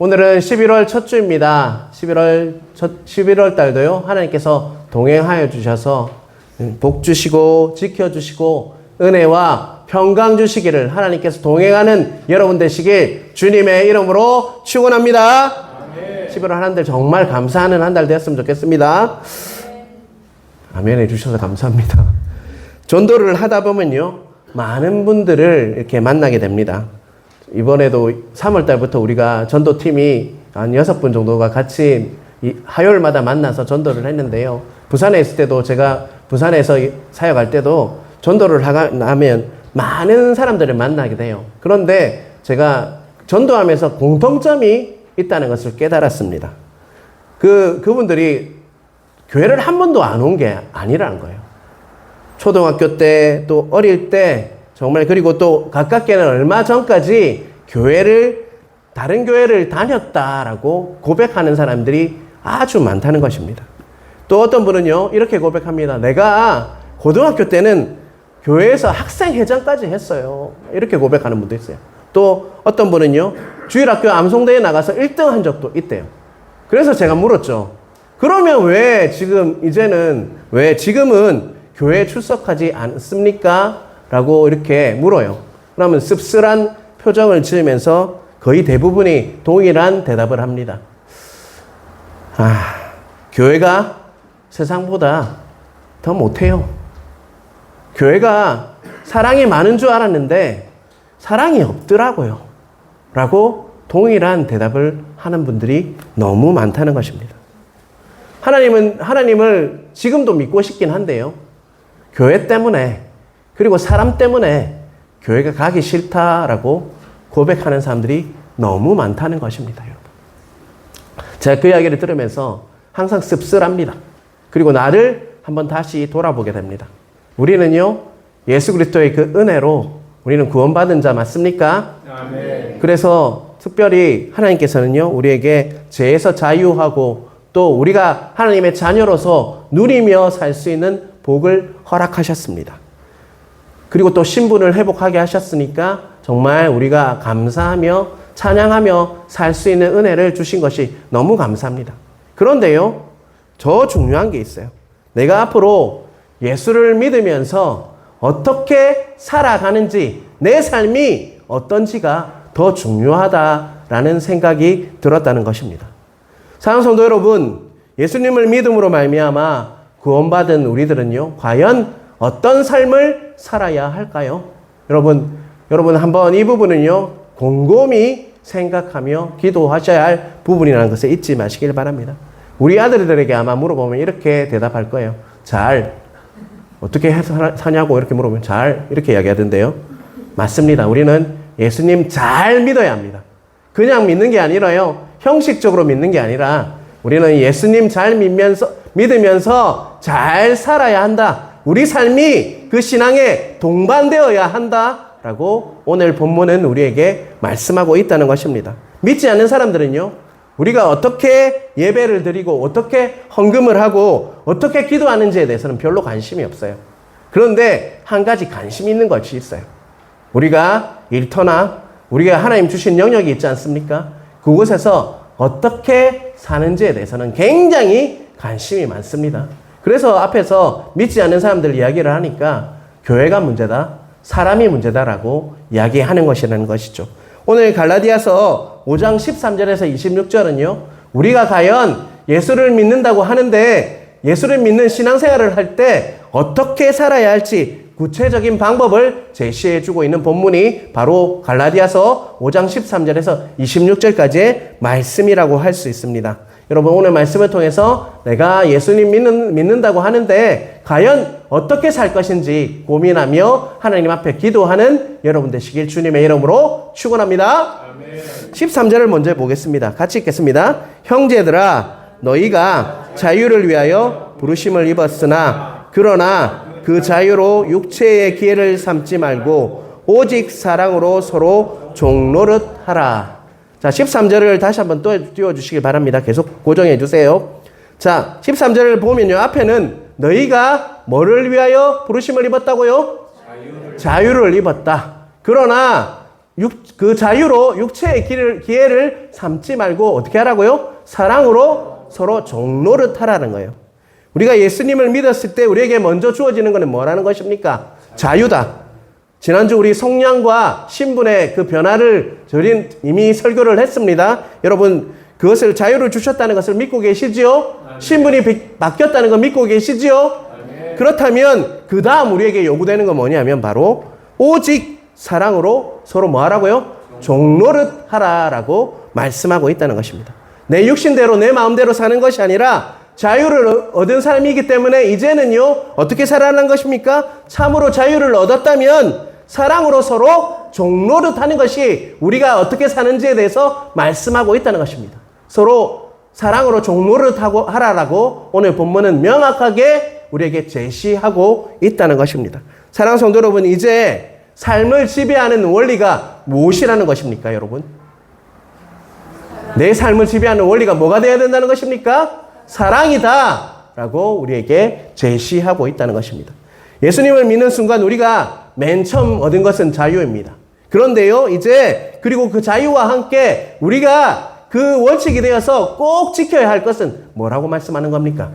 오늘은 11월 첫 주입니다. 11월 달도요, 하나님께서 동행하여 주셔서 복 주시고, 지켜주시고, 은혜와 평강 주시기를 하나님께서 동행하는 여러분 되시길 주님의 이름으로 축원합니다. 아멘. 11월 한 달 정말 감사하는 한 달 되었으면 좋겠습니다. 아멘 해주셔서 감사합니다. 전도를 하다 보면요, 많은 분들을 이렇게 만나게 됩니다. 이번에도 3월 달부터 우리가 전도팀이 한 6분 정도가 같이 화요일마다 만나서 전도를 했는데요. 부산에 있을 때도 제가 부산에서 사역할 때도 전도를 하면 많은 사람들을 만나게 돼요. 그런데 제가 전도하면서 공통점이 있다는 것을 깨달았습니다. 그분들이 교회를 한 번도 안 온 게 아니라는 거예요. 초등학교 때, 또 어릴 때, 정말, 그리고 또 가깝게는 얼마 전까지 다른 교회를 다녔다라고 고백하는 사람들이 아주 많다는 것입니다. 또 어떤 분은요, 이렇게 고백합니다. 내가 고등학교 때는 교회에서 학생회장까지 했어요. 이렇게 고백하는 분도 있어요. 또 어떤 분은요, 주일학교 암송대회에 나가서 1등 한 적도 있대요. 그래서 제가 물었죠. 그러면 왜 지금은 교회에 출석하지 않습니까? 라고 이렇게 물어요. 그러면 씁쓸한 표정을 지으면서 거의 대부분이 동일한 대답을 합니다. 교회가 세상보다 더 못해요. 교회가 사랑이 많은 줄 알았는데 사랑이 없더라고요. 라고 동일한 대답을 하는 분들이 너무 많다는 것입니다. 하나님을 지금도 믿고 싶긴 한데요. 교회 때문에, 그리고 사람 때문에 교회가 가기 싫다라고 고백하는 사람들이 너무 많다는 것입니다, 여러분. 제가 그 이야기를 들으면서 항상 씁쓸합니다. 그리고 나를 한번 다시 돌아보게 됩니다. 우리는요, 예수 그리스도의 그 은혜로 우리는 구원받은 자 맞습니까? 아멘. 그래서 특별히 하나님께서는요, 우리에게 죄에서 자유하고 또 우리가 하나님의 자녀로서 누리며 살 수 있는 복을 허락하셨습니다. 그리고 또 신분을 회복하게 하셨으니까 정말 우리가 감사하며 찬양하며 살 수 있는 은혜를 주신 것이 너무 감사합니다. 그런데요, 더 중요한 게 있어요. 내가 앞으로 예수를 믿으면서 어떻게 살아가는지, 내 삶이 어떤지가 더 중요하다라는 생각이 들었다는 것입니다. 사랑하는 성도 여러분, 예수님을 믿음으로 말미암아 구원받은 우리들은요, 과연 어떤 삶을 살아야 할까요? 여러분 한번 이 부분은요, 곰곰이 생각하며 기도하셔야 할 부분이라는 것을 잊지 마시길 바랍니다. 우리 아들들에게 아마 물어보면 이렇게 대답할 거예요. 어떻게 해서 사냐고 이렇게 물어보면 이렇게 이야기하던데요. 맞습니다. 우리는 예수님 잘 믿어야 합니다. 그냥 믿는 게 아니라요, 형식적으로 믿는 게 아니라 우리는 예수님 잘 믿으면서 잘 살아야 한다. 우리 삶이 그 신앙에 동반되어야 한다라고 오늘 본문은 우리에게 말씀하고 있다는 것입니다. 믿지 않는 사람들은요, 우리가 어떻게 예배를 드리고 어떻게 헌금을 하고 어떻게 기도하는지에 대해서는 별로 관심이 없어요. 그런데 한 가지 관심 있는 것이 있어요. 우리가 일터나 우리가 하나님 주신 영역이 있지 않습니까? 그곳에서 어떻게 사는지에 대해서는 굉장히 관심이 많습니다. 그래서 앞에서 믿지 않는 사람들 이야기를 하니까 교회가 문제다, 사람이 문제다라고 이야기하는 것이라는 것이죠. 오늘 갈라디아서 5장 13절에서 26절은요, 우리가 과연 예수를 믿는다고 하는데 예수를 믿는 신앙생활을 할 때 어떻게 살아야 할지 구체적인 방법을 제시해 주고 있는 본문이 바로 갈라디아서 5장 13절에서 26절까지의 말씀이라고 할 수 있습니다. 여러분, 오늘 말씀을 통해서 내가 예수님 믿는다고 하는데 과연 어떻게 살 것인지 고민하며 하나님 앞에 기도하는 여러분 되시길 주님의 이름으로 축원합니다. 아멘. 13절을 먼저 보겠습니다. 같이 읽겠습니다. 형제들아, 너희가 자유를 위하여 부르심을 입었으나 그러나 그 자유로 육체의 기회를 삼지 말고 오직 사랑으로 서로 종노릇 하라. 자, 13절을 다시 한번 또 띄워주시기 바랍니다. 계속 고정해 주세요. 자, 13절을 보면요, 앞에는 너희가 뭐를 위하여 부르심을 입었다고요? 자유를 입었다. 그러나 그 자유로 육체의 기회를 삼지 말고 어떻게 하라고요? 사랑으로 서로 종노릇 하라는 거예요. 우리가 예수님을 믿었을 때 우리에게 먼저 주어지는 것은 뭐라는 것입니까? 자유다. 지난주 우리 성령과 신분의 그 변화를 저희는 이미 설교를 했습니다. 여러분 그것을 자유를 주셨다는 것을 믿고 계시지요? 신분이 바뀌었다는 거 믿고 계시지요? 그렇다면 그 다음 우리에게 요구되는 건 뭐냐면 바로 오직 사랑으로 서로 뭐 하라고요? 종노릇 하라라고 말씀하고 있다는 것입니다. 내 육신대로 내 마음대로 사는 것이 아니라 자유를 얻은 사람이기 때문에 이제는요 어떻게 살아가는 것입니까? 참으로 자유를 얻었다면 사랑으로 서로 종노릇 하는 것이 우리가 어떻게 사는지에 대해서 말씀하고 있다는 것입니다. 서로 사랑으로 종노릇 하라라고 오늘 본문은 명확하게 우리에게 제시하고 있다는 것입니다. 사랑하는 성도 여러분, 이제 삶을 지배하는 원리가 무엇이라는 것입니까, 여러분? 내 삶을 지배하는 원리가 뭐가 되어야 된다는 것입니까? 사랑이다 라고 우리에게 제시하고 있다는 것입니다. 예수님을 믿는 순간 우리가 맨 처음 얻은 것은 자유입니다. 그런데요, 이제 그리고 그 자유와 함께 우리가 그 원칙이 되어서 꼭 지켜야 할 것은 뭐라고 말씀하는 겁니까?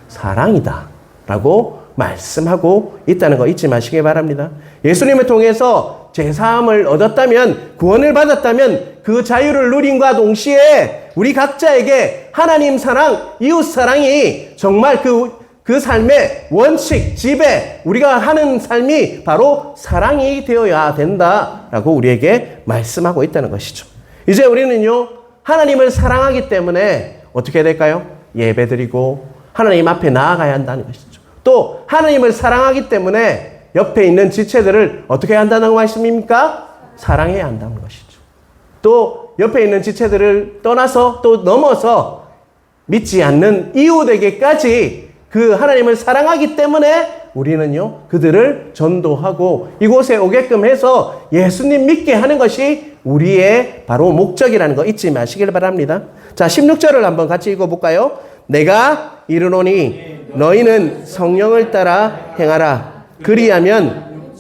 사랑이다 라고 말씀하고 있다는 거 잊지 마시기 바랍니다. 예수님을 통해서 죄사함을 얻었다면, 구원을 받았다면 그 자유를 누림과 동시에 우리 각자에게 하나님 사랑, 이웃 사랑이 정말 그 삶의 원칙, 지배, 우리가 하는 삶이 바로 사랑이 되어야 된다라고 우리에게 말씀하고 있다는 것이죠. 이제 우리는요, 하나님을 사랑하기 때문에 어떻게 해야 될까요? 예배드리고 하나님 앞에 나아가야 한다는 것이죠. 또 하나님을 사랑하기 때문에 옆에 있는 지체들을 어떻게 해야 한다는 말씀입니까? 사랑해야 한다는 것이죠. 또 옆에 있는 지체들을 떠나서 또 넘어서 믿지 않는 이웃에게까지 그 하나님을 사랑하기 때문에 우리는요 그들을 전도하고 이곳에 오게끔 해서 예수님 믿게 하는 것이 우리의 바로 목적이라는 거 잊지 마시길 바랍니다. 자, 16절을 한번 같이 읽어볼까요? 내가 이르노니 너희는 성령을 따라 행하라. 그리하면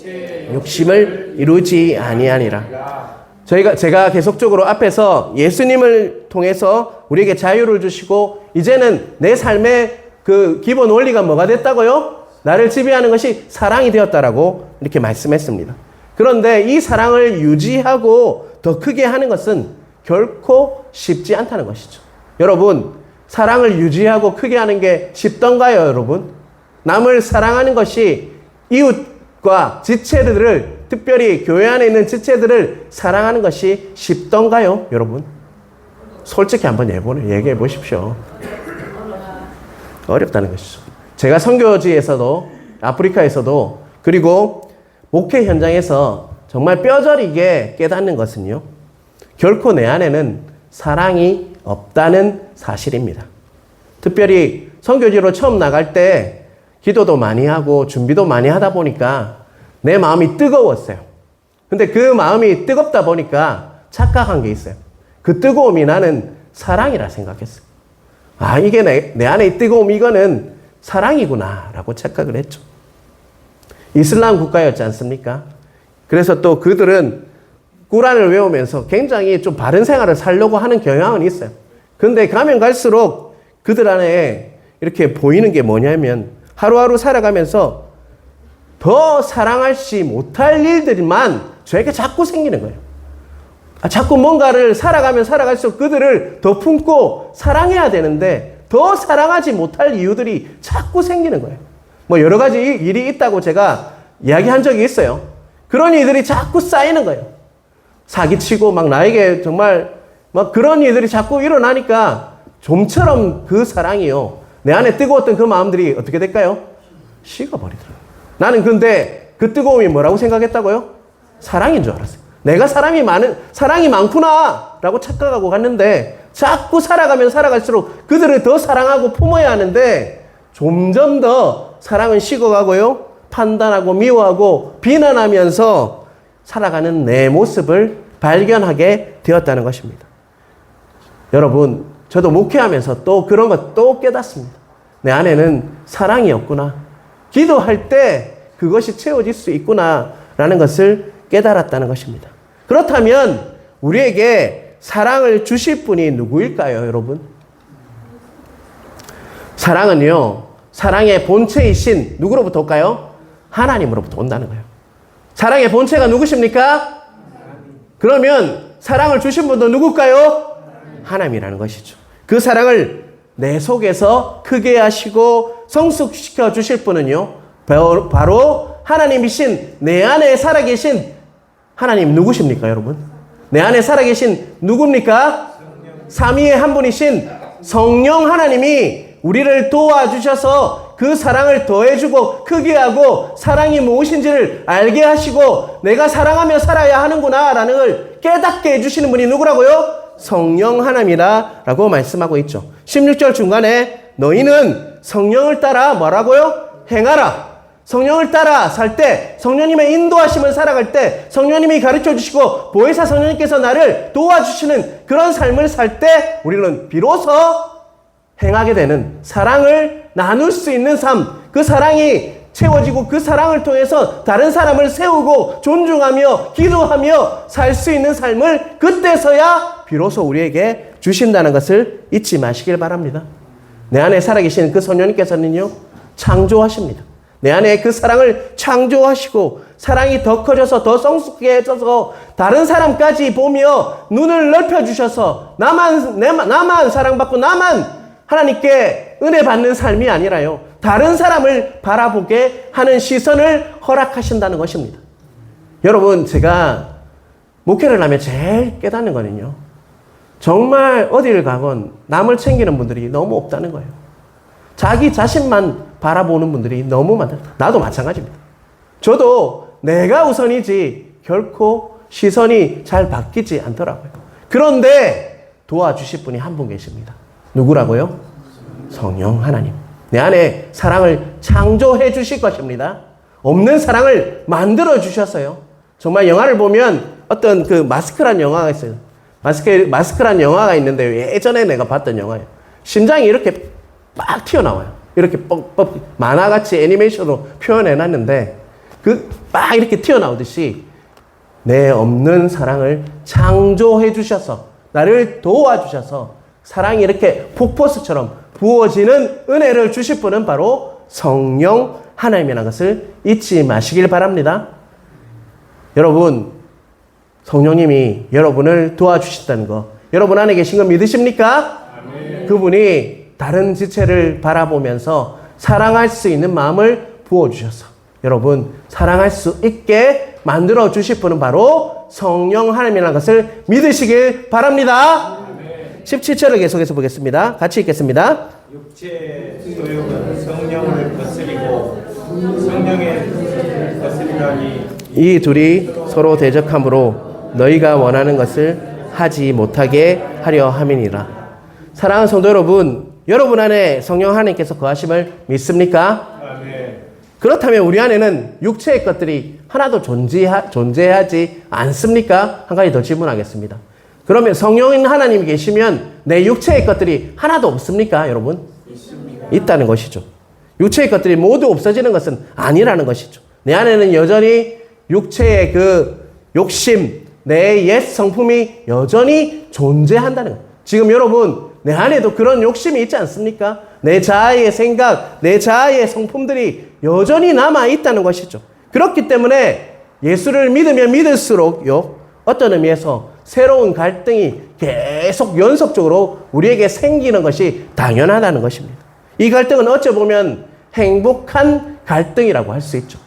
욕심을 이루지 아니하니라. 제가 계속적으로 앞에서 예수님을 통해서 우리에게 자유를 주시고 이제는 내 삶의 그 기본 원리가 뭐가 됐다고요? 나를 지배하는 것이 사랑이 되었다라고 이렇게 말씀했습니다. 그런데 이 사랑을 유지하고 더 크게 하는 것은 결코 쉽지 않다는 것이죠. 여러분, 사랑을 유지하고 크게 하는 게 쉽던가요, 여러분? 남을 사랑하는 것이 이웃과 지체들을, 특별히 교회 안에 있는 지체들을 사랑하는 것이 쉽던가요, 여러분? 솔직히 한번 얘기해 보십시오. 어렵다는 것이죠. 제가 선교지에서도, 아프리카에서도, 그리고 목회 현장에서 정말 뼈저리게 깨닫는 것은요, 결코 내 안에는 사랑이 없다는 사실입니다. 특별히 선교지로 처음 나갈 때 기도도 많이 하고 준비도 많이 하다 보니까 내 마음이 뜨거웠어요. 근데 그 마음이 뜨겁다 보니까 착각한 게 있어요. 그 뜨거움이 나는 사랑이라 생각했어요. 아, 이게 내 안에 뜨거움, 이거는 사랑이구나 라고 착각을 했죠. 이슬람 국가였지 않습니까? 그래서 또 그들은 꾸란을 외우면서 굉장히 좀 바른 생활을 살려고 하는 경향은 있어요. 근데 가면 갈수록 그들 안에 이렇게 보이는 게 뭐냐면 하루하루 살아가면서 더 사랑하지 못할 일들만 저에게 자꾸 생기는 거예요. 자꾸 뭔가를 살아가면 살아갈수록 그들을 더 품고 사랑해야 되는데 더 사랑하지 못할 이유들이 자꾸 생기는 거예요. 뭐 여러 가지 일이 있다고 제가 이야기한 적이 있어요. 그런 일들이 자꾸 쌓이는 거예요. 사기치고 막 나에게 정말 막 그런 일들이 자꾸 일어나니까 좀처럼 그 사랑이요, 내 안에 뜨거웠던 그 마음들이 어떻게 될까요? 식어버리더라고요. 나는 근데 그 뜨거움이 뭐라고 생각했다고요? 사랑인 줄 알았어요. 내가 사랑이 많구나 라고 착각하고 갔는데 자꾸 살아가면 살아갈수록 그들을 더 사랑하고 품어야 하는데 점점 더 사랑은 식어가고요, 판단하고 미워하고 비난하면서 살아가는 내 모습을 발견하게 되었다는 것입니다. 여러분, 저도 목회하면서 또 그런 것 또 깨닫습니다. 내 안에는 사랑이 없구나. 기도할 때 그것이 채워질 수 있구나 라는 것을 깨달았다는 것입니다. 그렇다면 우리에게 사랑을 주실 분이 누구일까요, 여러분? 사랑은요, 사랑의 본체이신 누구로부터 올까요? 하나님으로부터 온다는 거예요. 사랑의 본체가 누구십니까? 그러면 사랑을 주신 분도 누굴까요? 하나님이라는 것이죠. 그 사랑을 내 속에서 크게 하시고 성숙시켜 주실 분은요, 바로 하나님이신 내 안에 살아계신 하나님 누구십니까, 여러분? 내 안에 살아계신 누굽니까? 삼위의 한 분이신 성령 하나님이 우리를 도와주셔서 그 사랑을 더해주고 크게 하고 사랑이 무엇인지를 알게 하시고 내가 사랑하며 살아야 하는구나 라는 걸 깨닫게 해주시는 분이 누구라고요? 성령 하나님이라고 말씀하고 있죠. 16절 중간에 너희는 성령을 따라 뭐라고요? 행하라. 성령을 따라 살 때, 성령님의 인도하심을 살아갈 때, 성령님이 가르쳐 주시고 보혜사 성령님께서 나를 도와주시는 그런 삶을 살 때 우리는 비로소 행하게 되는, 사랑을 나눌 수 있는 삶, 그 사랑이 채워지고 그 사랑을 통해서 다른 사람을 세우고 존중하며 기도하며 살 수 있는 삶을 그때서야 비로소 우리에게 주신다는 것을 잊지 마시길 바랍니다. 내 안에 살아계신 그 성령님께서는요, 창조하십니다. 내 안에 그 사랑을 창조하시고 사랑이 더 커져서 더 성숙해져서 다른 사람까지 보며 눈을 넓혀주셔서 나만 사랑받고 나만 하나님께 은혜 받는 삶이 아니라요, 다른 사람을 바라보게 하는 시선을 허락하신다는 것입니다. 여러분, 제가 목회를 하면 제일 깨닫는 거는요, 정말 어디를 가건 남을 챙기는 분들이 너무 없다는 거예요. 자기 자신만 바라보는 분들이 너무 많다. 나도 마찬가지입니다. 저도 내가 우선이지 결코 시선이 잘 바뀌지 않더라고요. 그런데 도와주실 분이 한 분 계십니다. 누구라고요? 성령 하나님. 내 안에 사랑을 창조해 주실 것입니다. 없는 사랑을 만들어 주셨어요. 정말 영화를 보면 어떤 그 마스크란 영화가 있어요. 마스크란 영화가 있는데요. 예전에 내가 봤던 영화예요. 심장이 이렇게 막 튀어나와요. 이렇게 뻑뻑 만화같이 애니메이션으로 표현해놨는데 막 이렇게 튀어나오듯이 내 없는 사랑을 창조해 주셔서 나를 도와주셔서 사랑이 이렇게 폭포수처럼 부어지는 은혜를 주실 분은 바로 성령 하나님이라는 것을 잊지 마시길 바랍니다. 여러분, 성령님이 여러분을 도와주신다는 거, 여러분 안에 계신 거 믿으십니까? 아멘. 그분이 다른 지체를 바라보면서 사랑할 수 있는 마음을 부어주셔서 여러분 사랑할 수 있게 만들어 주실 분은 바로 성령 하나님이라는 것을 믿으시길 바랍니다. 17절을 계속해서 보겠습니다. 같이 읽겠습니다. 육체의 소욕은 성령을 거스리고 성령의 거스리다니 이 둘이 서로 대적함으로 너희가 원하는 것을 하지 못하게 하려 함이니라. 사랑하는 성도 여러분, 여러분 안에 성령 하나님께서 거하심을 믿습니까? 아멘. 그렇다면 우리 안에는 육체의 것들이 하나도 존재하지 않습니까? 한 가지 더 질문하겠습니다. 그러면 성령인 하나님이 계시면 내 육체의 것들이 하나도 없습니까, 여러분? 있습니다. 있다는 것이죠. 육체의 것들이 모두 없어지는 것은 아니라는 것이죠. 내 안에는 여전히 육체의 그 욕심, 내 옛 성품이 여전히 존재한다는 거예요. 지금 여러분, 내 안에도 그런 욕심이 있지 않습니까? 내 자아의 생각, 내 자아의 성품들이 여전히 남아있다는 것이죠. 그렇기 때문에 예수를 믿으면 믿을수록요, 어떤 의미에서 새로운 갈등이 계속 연속적으로 우리에게 생기는 것이 당연하다는 것입니다. 이 갈등은 어찌보면 행복한 갈등이라고 할 수 있죠.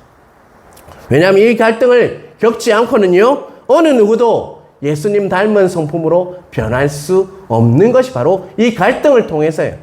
왜냐하면 이 갈등을 겪지 않고는요, 어느 누구도 예수님 닮은 성품으로 변할 수 없는 것이 바로 이 갈등을 통해서예요.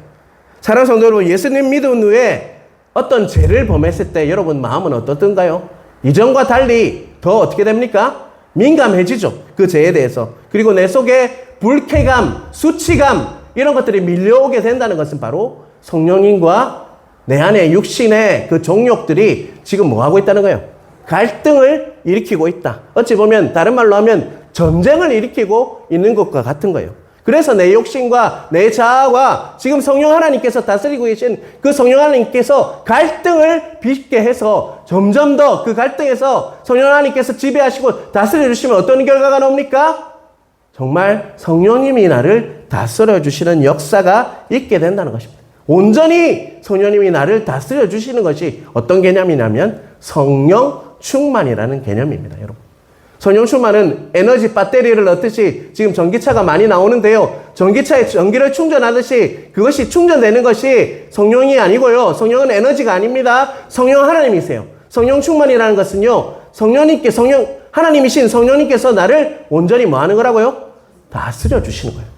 사랑하는 성도 여러분, 예수님 믿은 후에 어떤 죄를 범했을 때 여러분 마음은 어떻던가요? 이전과 달리 더 어떻게 됩니까? 민감해지죠. 그 죄에 대해서. 그리고 내 속에 불쾌감, 수치감 이런 것들이 밀려오게 된다는 것은 바로 성령님과 내 안에 육신의 그 정욕들이 지금 뭐하고 있다는 거예요? 갈등을 일으키고 있다. 어찌 보면 다른 말로 하면 전쟁을 일으키고 있는 것과 같은 거예요. 그래서 내 욕심과 내 자아와 지금 성령 하나님께서 다스리고 계신 그 성령 하나님께서 갈등을 빚게 해서 점점 더 그 갈등에서 성령 하나님께서 지배하시고 다스려 주시면 어떤 결과가 나옵니까? 정말 성령님이 나를 다스려 주시는 역사가 있게 된다는 것입니다. 온전히 성령님이 나를 다스려 주시는 것이 어떤 개념이냐면 성령 충만이라는 개념입니다, 여러분. 성령 충만은 에너지 배터리를 넣듯이 지금 전기차가 많이 나오는데요. 전기차에 전기를 충전하듯이 그것이 충전되는 것이 성령이 아니고요. 성령은 에너지가 아닙니다. 성령 하나님이세요. 성령 충만이라는 것은요. 하나님이신 성령님께서 나를 온전히 뭐 하는 거라고요? 다스려 주시는 거예요.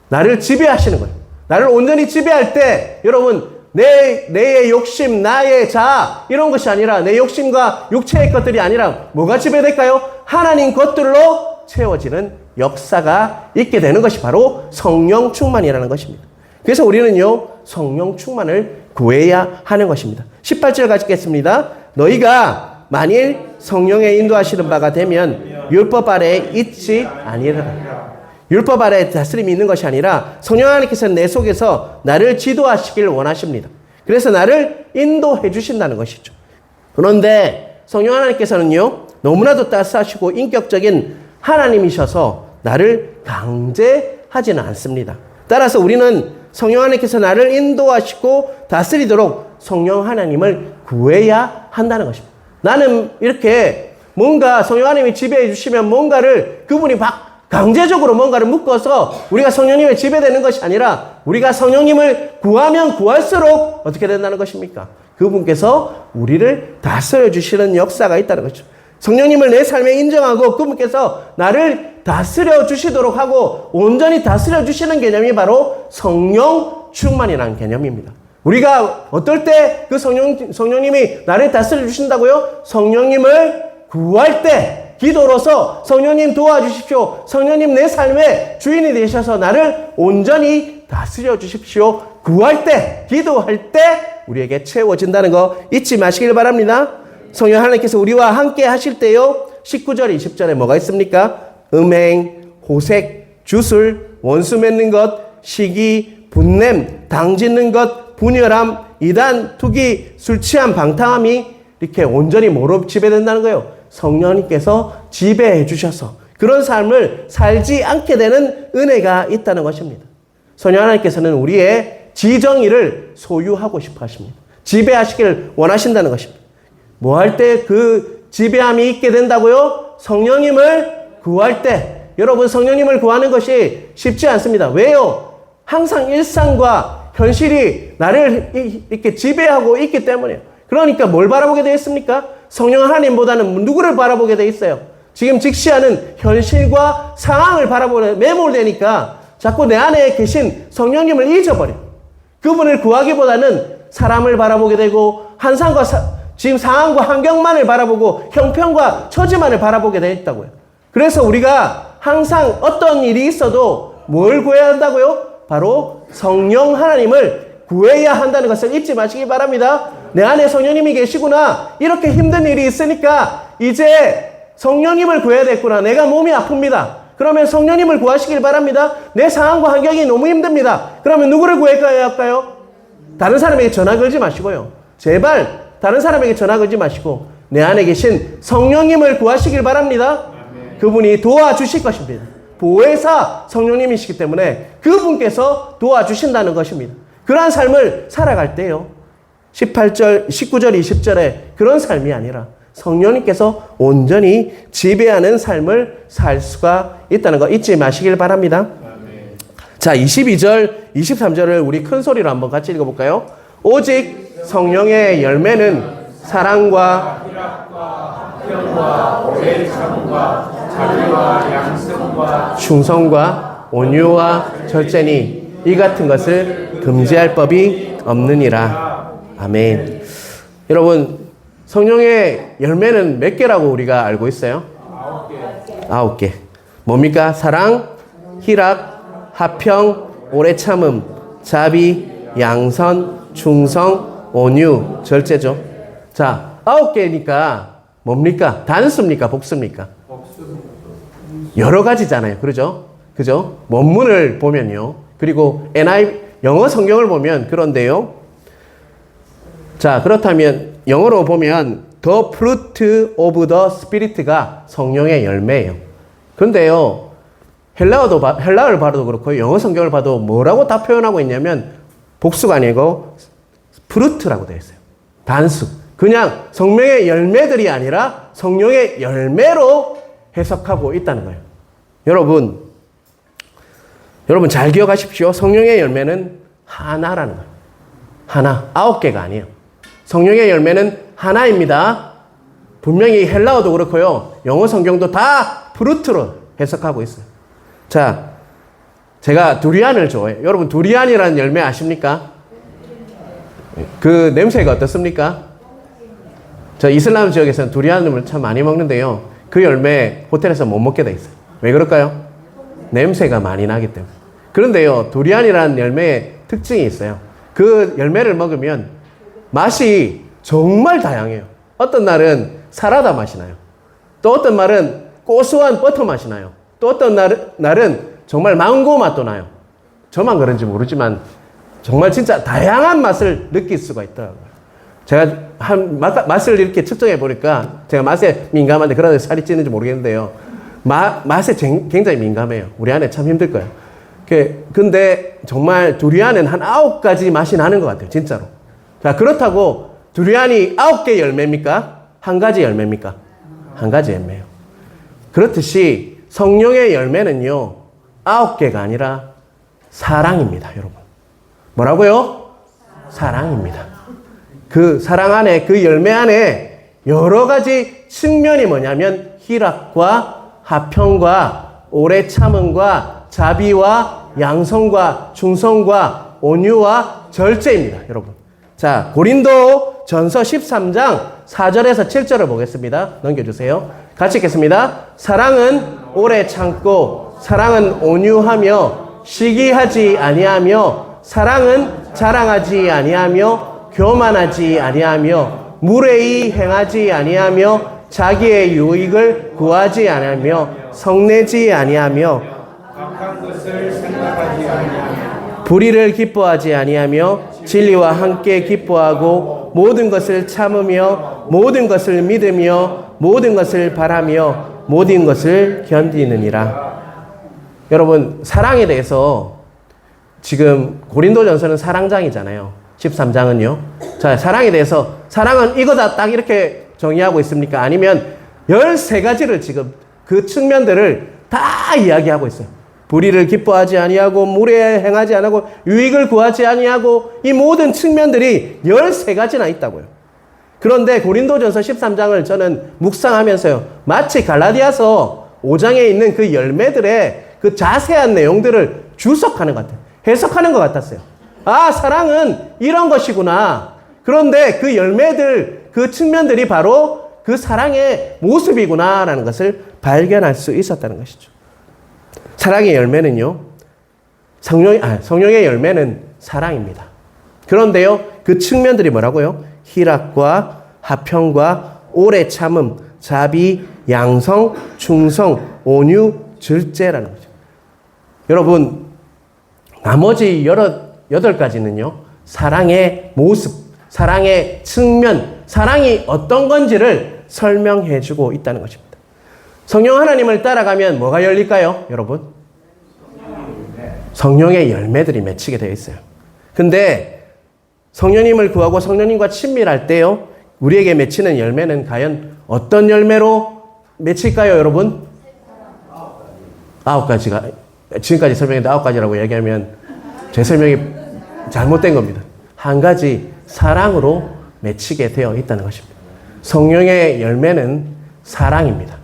나를 지배하시는 거예요. 나를 온전히 지배할 때 여러분 내의 욕심, 나의 자아 이런 것이 아니라 내 욕심과 육체의 것들이 아니라 뭐가 지배될까요? 하나님 것들로 채워지는 역사가 있게 되는 것이 바로 성령 충만이라는 것입니다. 그래서 우리는요 성령 충만을 구해야 하는 것입니다. 18절 가지겠습니다. 너희가 만일 성령의 인도하시는 바가 되면 율법 아래에 있지 아니하리라. 율법 아래에 다스림이 있는 것이 아니라 성령 하나님께서는 내 속에서 나를 지도하시길 원하십니다. 그래서 나를 인도해 주신다는 것이죠. 그런데 성령 하나님께서는요 너무나도 따스하시고 인격적인 하나님이셔서 나를 강제하지는 않습니다. 따라서 우리는 성령 하나님께서 나를 인도하시고 다스리도록 성령 하나님을 구해야 한다는 것입니다. 나는 이렇게 뭔가 성령 하나님이 지배해 주시면 뭔가를 그분이 막 강제적으로 뭔가를 묶어서 우리가 성령님에 지배되는 것이 아니라 우리가 성령님을 구하면 구할수록 어떻게 된다는 것입니까? 그분께서 우리를 다스려 주시는 역사가 있다는 거죠. 성령님을 내 삶에 인정하고 그분께서 나를 다스려 주시도록 하고 온전히 다스려 주시는 개념이 바로 성령 충만이라는 개념입니다. 우리가 어떨 때 그 성령님이 나를 다스려 주신다고요? 성령님을 구할 때 기도로서 성령님 도와주십시오. 성령님 내 삶의 주인이 되셔서 나를 온전히 다스려 주십시오. 구할 때, 기도할 때 우리에게 채워진다는 거 잊지 마시길 바랍니다. 성령 하나님께서 우리와 함께 하실 때요. 19절, 20절에 뭐가 있습니까? 음행, 호색, 주술, 원수 맺는 것, 시기, 분냄, 당짓는 것, 분열함, 이단, 투기, 술 취함, 방탕함이 이렇게 온전히 뭐로 지배된다는 거예요? 성령님께서 지배해 주셔서 그런 삶을 살지 않게 되는 은혜가 있다는 것입니다. 성령 하나님께서는 우리의 지정의를 소유하고 싶어 하십니다. 지배하시기를 원하신다는 것입니다. 뭐 할 때 그 지배함이 있게 된다고요? 성령님을 구할 때. 여러분 성령님을 구하는 것이 쉽지 않습니다. 왜요? 항상 일상과 현실이 나를 이렇게 지배하고 있기 때문에요. 그러니까 뭘 바라보게 되어 있습니까? 성령 하나님보다는 누구를 바라보게 돼 있어요? 지금 직시하는 현실과 상황을 바라보는 매몰되니까 자꾸 내 안에 계신 성령님을 잊어버려. 그분을 구하기보다는 사람을 바라보게 되고 지금 상황과 환경만을 바라보고 형편과 처지만을 바라보게 돼 있다고요. 그래서 우리가 항상 어떤 일이 있어도 뭘 구해야 한다고요? 바로 성령 하나님을 구해야 한다는 것을 잊지 마시기 바랍니다. 내 안에 성령님이 계시구나. 이렇게 힘든 일이 있으니까 이제 성령님을 구해야 됐구나. 내가 몸이 아픕니다. 그러면 성령님을 구하시길 바랍니다. 내 상황과 환경이 너무 힘듭니다. 그러면 누구를 구해야 할까요? 다른 사람에게 전화 걸지 마시고요. 제발 다른 사람에게 전화 걸지 마시고 내 안에 계신 성령님을 구하시길 바랍니다. 그분이 도와주실 것입니다. 보혜사 성령님이시기 때문에 그분께서 도와주신다는 것입니다. 그러한 삶을 살아갈 때요. 19절, 20절에 그런 삶이 아니라 성령님께서 온전히 지배하는 삶을 살 수가 있다는 거 잊지 마시길 바랍니다. 자, 22절, 23절을 우리 큰 소리로 한번 같이 읽어볼까요? 오직 성령의 열매는 사랑과 희락과 오래 참음과 자비와 양성과 충성과 온유와 절제니 이 같은 것을 금지할 법이 없느니라. 아멘. 여러분, 성령의 열매는 몇 개라고 우리가 알고 있어요? 9개. 뭡니까? 사랑, 희락, 화평, 오래 참음, 자비, 양선, 충성, 온유, 절제죠. 자, 9개니까 뭡니까? 단수입니까? 복수입니까? 여러 가지잖아요. 그러죠? 그죠? 원문을 보면요. 그리고 NIV, 영어 성경을 보면 그런데요. 자, 그렇다면 영어로 보면 The fruit of the Spirit가 성령의 열매예요. 그런데요. 헬라어를 봐도 그렇고 영어 성경을 봐도 뭐라고 다 표현하고 있냐면 복수가 아니고 fruit라고 되어 있어요. 단수. 그냥 성령의 열매들이 아니라 성령의 열매로 해석하고 있다는 거예요. 여러분 잘 기억하십시오. 성령의 열매는 하나라는 거예요. 하나. 9개가 아니에요. 성령의 열매는 하나입니다. 분명히 헬라어도 그렇고요. 영어 성경도 다 프루트로 해석하고 있어요. 자, 제가 두리안을 좋아해요. 여러분 두리안이라는 열매 아십니까? 그 냄새가 어떻습니까? 저 이슬람 지역에서는 두리안을 참 많이 먹는데요. 그 열매 호텔에서 못 먹게 돼 있어요. 왜 그럴까요? 냄새가 많이 나기 때문에. 그런데요, 두리안이라는 열매의 특징이 있어요. 그 열매를 먹으면 맛이 정말 다양해요. 어떤 날은 사라다 맛이 나요. 또 어떤 날은 고소한 버터 맛이 나요. 또 어떤 날은 정말 망고 맛도 나요. 저만 그런지 모르지만 정말 진짜 다양한 맛을 느낄 수가 있더라고요. 제가 맛을 이렇게 측정해 보니까 제가 맛에 민감한데 그러다 살이 찌는지 모르겠는데요. 맛에 굉장히 민감해요. 우리 안에 참 힘들 거예요. 근데 정말 두리안은 한 9가지 맛이 나는 것 같아요. 진짜로. 자, 그렇다고 두리안이 9개 열매입니까? 한 가지 열매입니까? 한 가지 열매예요. 그렇듯이 성령의 열매는요, 9개가 아니라 사랑입니다, 여러분. 뭐라고요? 사랑입니다. 그 사랑 안에, 그 열매 안에 여러 가지 측면이 뭐냐면 희락과 화평과 오래 참음과 자비와 양성과 충성과 온유와 절제입니다, 여러분. 자, 고린도 전서 13장 4절에서 7절을 보겠습니다. 넘겨주세요. 같이 읽겠습니다. 사랑은 오래 참고, 사랑은 온유하며, 시기하지 아니하며, 사랑은 자랑하지 아니하며, 교만하지 아니하며, 무례히 행하지 아니하며, 자기의 유익을 구하지 아니하며, 성내지 아니하며, 악한 것을 생각하지 아니하며 불의를 기뻐하지 아니하며, 진리와 함께 기뻐하고, 모든 것을 참으며, 모든 것을 믿으며, 모든 것을 바라며, 모든 것을 견디느니라. 여러분, 사랑에 대해서 지금 고린도전서는 사랑장이잖아요. 13장은요. 자, 사랑에 대해서 사랑은 이거다 딱 이렇게 정의하고 있습니까? 아니면 13가지를 지금 그 측면들을 다 이야기하고 있어요. 불의를 기뻐하지 아니하고, 무례에 행하지 아니하고, 유익을 구하지 아니하고, 이 모든 측면들이 13가지나 있다고요. 그런데 고린도전서 13장을 저는 묵상하면서요, 마치 갈라디아서 5장에 있는 그 열매들의 그 자세한 내용들을 주석하는 것 같아요. 해석하는 것 같았어요. 아, 사랑은 이런 것이구나. 그런데 그 열매들, 그 측면들이 바로 그 사랑의 모습이구나라는 것을 발견할 수 있었다는 것이죠. 사랑의 열매는요, 성령의 열매는 사랑입니다. 그런데요, 그 측면들이 뭐라고요? 희락과 화평과 오래 참음, 자비, 양성, 충성, 온유, 절제라는 거죠. 여러분, 나머지 8가지는요, 사랑의 모습, 사랑의 측면, 사랑이 어떤 건지를 설명해 주고 있다는 것입니다. 성령 하나님을 따라가면 뭐가 열릴까요, 여러분? 성령의 열매들이 맺히게 되어 있어요. 근데 성령님을 구하고 성령님과 친밀할 때요, 우리에게 맺히는 열매는 과연 어떤 열매로 맺힐까요, 여러분? 9가지가, 지금까지 설명했는데 9가지라고 얘기하면 제 설명이 잘못된 겁니다. 한 가지, 사랑으로 맺히게 되어 있다는 것입니다. 성령의 열매는 사랑입니다.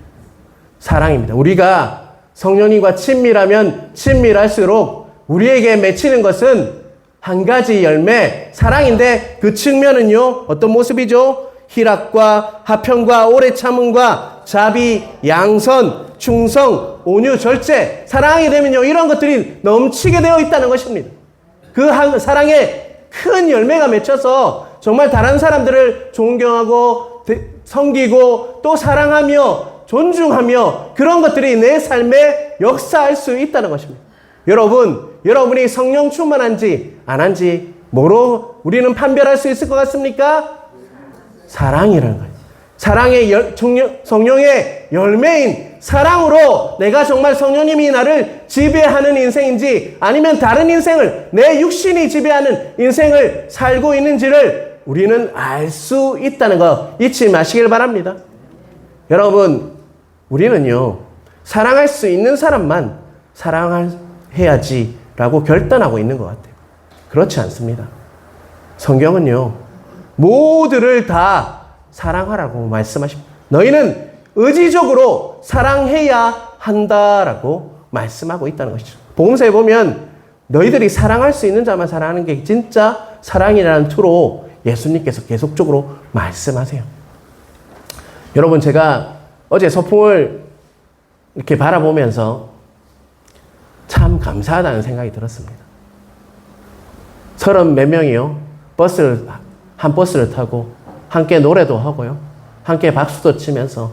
사랑입니다. 우리가 성령님과 친밀하면 친밀할수록 우리에게 맺히는 것은 한 가지 열매, 사랑인데 그 측면은요, 어떤 모습이죠? 희락과 화평과 오래 참음과 자비, 양선, 충성, 온유, 절제. 사랑이 되면요, 이런 것들이 넘치게 되어 있다는 것입니다. 그 사랑에 큰 열매가 맺혀서 정말 다른 사람들을 존경하고 섬기고 또 사랑하며 존중하며 그런 것들이 내 삶에 역사할 수 있다는 것입니다. 여러분이 성령 충만한지 안 한지 뭐로 우리는 판별할 수 있을 것 같습니까? 사랑이라는 거예요. 성령의 열매인 사랑으로 내가 정말 성령님이 나를 지배하는 인생인지 아니면 다른 인생을 내 육신이 지배하는 인생을 살고 있는지를 우리는 알 수 있다는 거 잊지 마시길 바랍니다. 여러분, 우리는요, 사랑할 수 있는 사람만 사랑해야지라고 결단하고 있는 것 같아요. 그렇지 않습니다. 성경은요, 모두를 다 사랑하라고 말씀하십니다. 너희는 의지적으로 사랑해야 한다라고 말씀하고 있다는 것이죠. 복음서에 보면 너희들이 사랑할 수 있는 자만 사랑하는 게 진짜 사랑이라는 투로 예수님께서 계속적으로 말씀하세요. 여러분, 제가 어제 소풍을 이렇게 바라보면서 참 감사하다는 생각이 들었습니다. 30몇 명이요, 한 버스를 타고 함께 노래도 하고요, 함께 박수도 치면서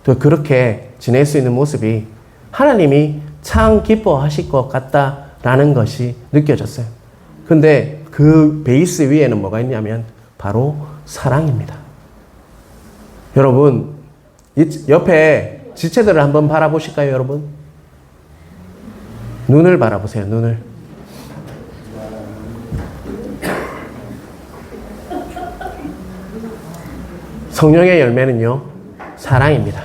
또 그렇게 지낼 수 있는 모습이 하나님이 참 기뻐하실 것 같다라는 것이 느껴졌어요. 근데 그 베이스 위에는 뭐가 있냐면 바로 사랑입니다. 여러분, 옆에 지체들을 한번 바라보실까요, 여러분? 눈을 바라보세요, 눈을. 성령의 열매는요, 사랑입니다.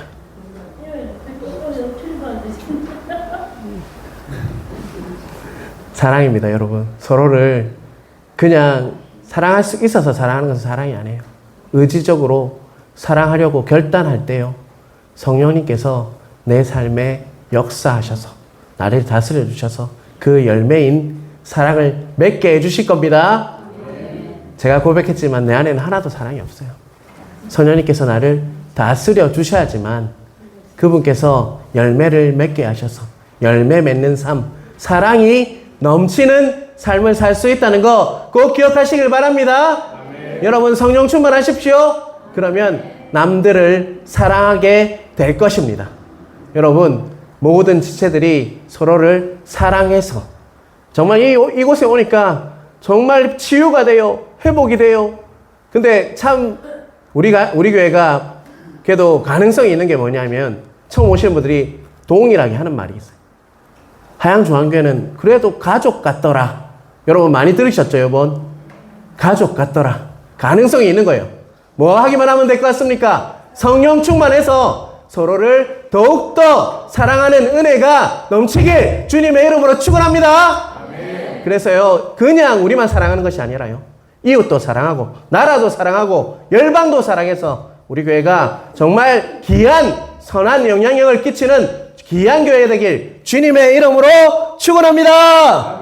사랑입니다, 여러분. 서로를 그냥 사랑할 수 있어서 사랑하는 것은 사랑이 아니에요. 의지적으로 사랑하려고 결단할 때요, 성령님께서 내 삶에 역사하셔서 나를 다스려 주셔서 그 열매인 사랑을 맺게 해주실 겁니다. 제가 고백했지만 내 안에는 하나도 사랑이 없어요. 성령님께서 나를 다스려 주셔야지만 그분께서 열매를 맺게 하셔서 열매 맺는 삶, 사랑이 넘치는 삶을 살 수 있다는 거 꼭 기억하시길 바랍니다. 여러분, 성령 충만하십시오. 그러면 남들을 사랑하게 될 것입니다. 여러분, 모든 지체들이 서로를 사랑해서 정말 이곳에 오니까 정말 치유가 돼요. 회복이 돼요. 근데 참 우리 교회가 그래도 가능성이 있는 게 뭐냐면 처음 오시는 분들이 동일하게 하는 말이 있어요. 하양중앙교회는 그래도 가족 같더라. 여러분 많이 들으셨죠, 이번? 가족 같더라. 가능성이 있는 거예요. 뭐 하기만 하면 될 것 같습니까? 성령 충만해서 서로를 더욱더 사랑하는 은혜가 넘치길 주님의 이름으로 축원합니다. 그래서요, 그냥 우리만 사랑하는 것이 아니라요, 이웃도 사랑하고 나라도 사랑하고 열방도 사랑해서 우리 교회가 정말 귀한 선한 영향력을 끼치는 귀한 교회 되길 주님의 이름으로 축원합니다.